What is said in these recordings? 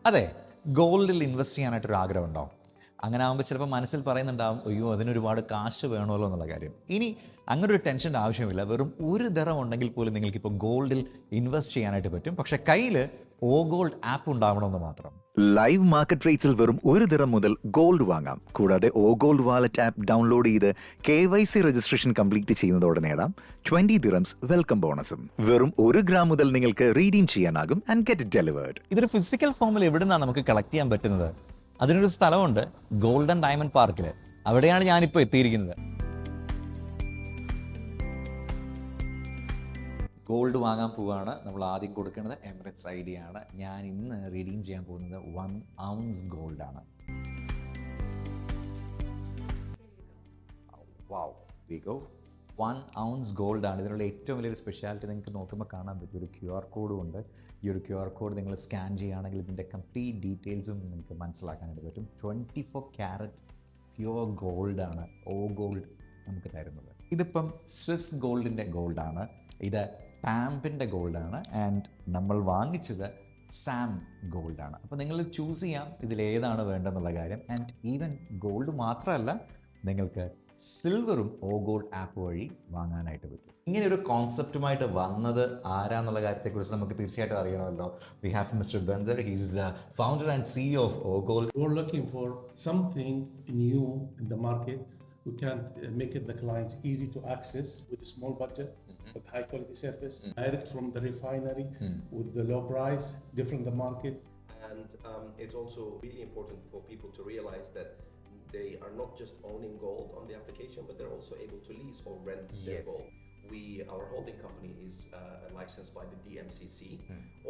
അതെ, ഗോൾഡിൽ ഇൻവെസ്റ്റ് ചെയ്യാനായിട്ടൊരു ആഗ്രഹം ഉണ്ടാവും. അങ്ങനെ ആകുമ്പോൾ ചിലപ്പോൾ മനസ്സിൽ പറയുന്നുണ്ടാവും, അയ്യോ അതിനൊരുപാട് കാശ് വേണമല്ലോ എന്നുള്ള കാര്യം. ഇനി അങ്ങനെ ഒരു ടെൻഷൻ്റെ ആവശ്യമില്ല. വെറും ഒരു ദിറം ഉണ്ടെങ്കിൽ പോലും നിങ്ങൾക്കിപ്പോൾ ഗോൾഡിൽ ഇൻവെസ്റ്റ് ചെയ്യാനായിട്ട് പറ്റും. പക്ഷേ കയ്യിൽ ഓഗോൾഡ് ആപ്പ് ഉണ്ടാവണമെന്ന് മാത്രം. ലൈവ് മാർക്കറ്റ് റേറ്റ്സിൽ വെറും ഒരു ദിറം മുതൽ ഗോൾഡ് വാങ്ങാം. കൂടാതെ ഓഗോൾഡ് വാലറ്റ് ആപ്പ് ഡൗൺലോഡ് ചെയ്ത് KYC രജിസ്ട്രേഷൻ കംപ്ലീറ്റ് ചെയ്യുന്നതോടെ നേടാം 20 ദിറംസ് വെൽക്കം ബോണസും. വെറും 1 ഗ്രാം മുതൽ നിങ്ങൾക്ക് റീഡീം ചെയ്യാനാകും ആൻഡ് ഗെറ്റ് ഇറ്റ് ഡെലിവേർഡ്. ഇതൊരു ഫിസിക്കൽ ഫോമിൽ എവിടെ നിന്നാണ് നമുക്ക് കളക്ട് ചെയ്യാൻ പറ്റുന്നത്? അതിനൊരു സ്ഥലമുണ്ട്, ഗോൾഡൻ ഡയമണ്ട് പാർക്കിൽ. അവിടെയാണ് ഞാനിപ്പോൾ എത്തിയിരിക്കുന്നത്. ഗോൾഡ് വാങ്ങാൻ പോവുകയാണ്. നമ്മൾ ആദ്യം കൊടുക്കുന്നത് എമിറേറ്റ്സ് ID ആണ്. ഞാൻ ഇന്ന് റീഡീം ചെയ്യാൻ പോകുന്നത് 1 ounce ഗോൾഡാണ്. Wow, we go. 1 ounce ഗോൾഡാണ്. ഇതിനുള്ള ഏറ്റവും വലിയൊരു സ്പെഷ്യാലിറ്റി നിങ്ങൾക്ക് നോക്കുമ്പോൾ കാണാൻ പറ്റും. ഒരു QR കോഡും ഉണ്ട്. ഈ ഒരു QR കോഡ് നിങ്ങൾ സ്കാൻ ചെയ്യുകയാണെങ്കിൽ ഇതിൻ്റെ കംപ്ലീറ്റ് ഡീറ്റെയിൽസും നിങ്ങൾക്ക് മനസ്സിലാക്കാനായിട്ട് പറ്റും. 24 ക്യാരറ്റ് പ്യുവർ ഗോൾഡാണ് ഓഗോൾഡ് നമുക്ക് തരുന്നത്. ഇതിപ്പം സ്വിസ് ഗോൾഡിൻ്റെ ഗോൾഡാണ്. ഇത് പാമ്പിൻ്റെ ഗോൾഡാണ്. ആൻഡ് നമ്മൾ വാങ്ങിച്ചത് സാം ഗോൾഡാണ്. അപ്പോൾ നിങ്ങൾ ചൂസ് ചെയ്യാം ഇതിലേതാണ് വേണ്ടതെന്നുള്ള കാര്യം. ആൻഡ് ഈവൻ ഗോൾഡ് മാത്രമല്ല, നിങ്ങൾക്ക് സിൽവറും ഓഗോൾഡ് ആപ്പ് വഴി വാങ്ങാനായിട്ട് പറ്റും. ഇങ്ങനെ ഒരു കോൺസെപ്റ്റുമായിട്ട് വന്നത് ആരാന്നുള്ള കാര്യത്തെക്കുറിച്ച് നമുക്ക് തീർച്ചയായിട്ടും അറിയണമല്ലോ. We have mister Benser. He's the founder and CEO of OGold. We're looking for something new in the market. We can make it the clients easy to access with a small budget, with high quality service, direct from the refinery, with the low price, different the market. And it's also really important for people to realize that they are not just owning gold on the application, but they're also able to lease or rent their gold. Our holding company is licensed by the DMCC.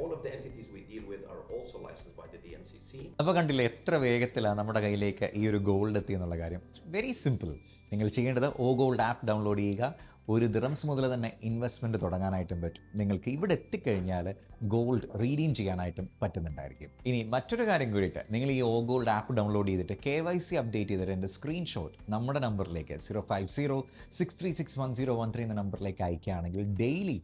All of the entities we deal with are also licensed by the DMCC. അപ്പോൾ കണ്ടില്ലേ എത്ര വേഗത്തിലാണ് നമ്മുടെ കയ്യിലേക്ക് ഈ ഒരു gold എത്തി എന്നുള്ള കാര്യം. Very simple. നിങ്ങൾ ചെയ്യേണ്ടത് ഓഗോൾഡ് ആപ്പ് ഡൗൺലോഡ് ചെയ്യുക. 1 ദിറംസ് മുതൽ തന്നെ ഇൻവെസ്റ്റ്മെൻറ്റ് തുടങ്ങാനായിട്ടും പറ്റും. നിങ്ങൾക്ക് ഇവിടെ എത്തിക്കഴിഞ്ഞാൽ ഗോൾഡ് റീഡീം ചെയ്യാനായിട്ടും പറ്റുന്നുണ്ടായിരിക്കും. ഇനി മറ്റൊരു കാര്യം കൂടിയിട്ട്, നിങ്ങൾ ഈ ഓഗോൾഡ് ആപ്പ് ഡൗൺലോഡ് ചെയ്തിട്ട് KYC അപ്ഡേറ്റ് ചെയ്തിട്ട് എൻ്റെ സ്ക്രീൻഷോട്ട് നമ്മുടെ നമ്പറിലേക്ക് 05063610113 എന്ന നമ്പറിലേക്ക് അയക്കുകയാണെങ്കിൽ ഡെയിലി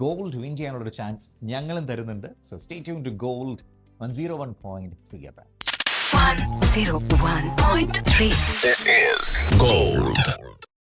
ഗോൾഡ് വിൻ ചെയ്യാനുള്ളൊരു ചാൻസ് ഞങ്ങളും തരുന്നുണ്ട്. So stay tune to Gold 101.3 FM. 101.3. This is Gold.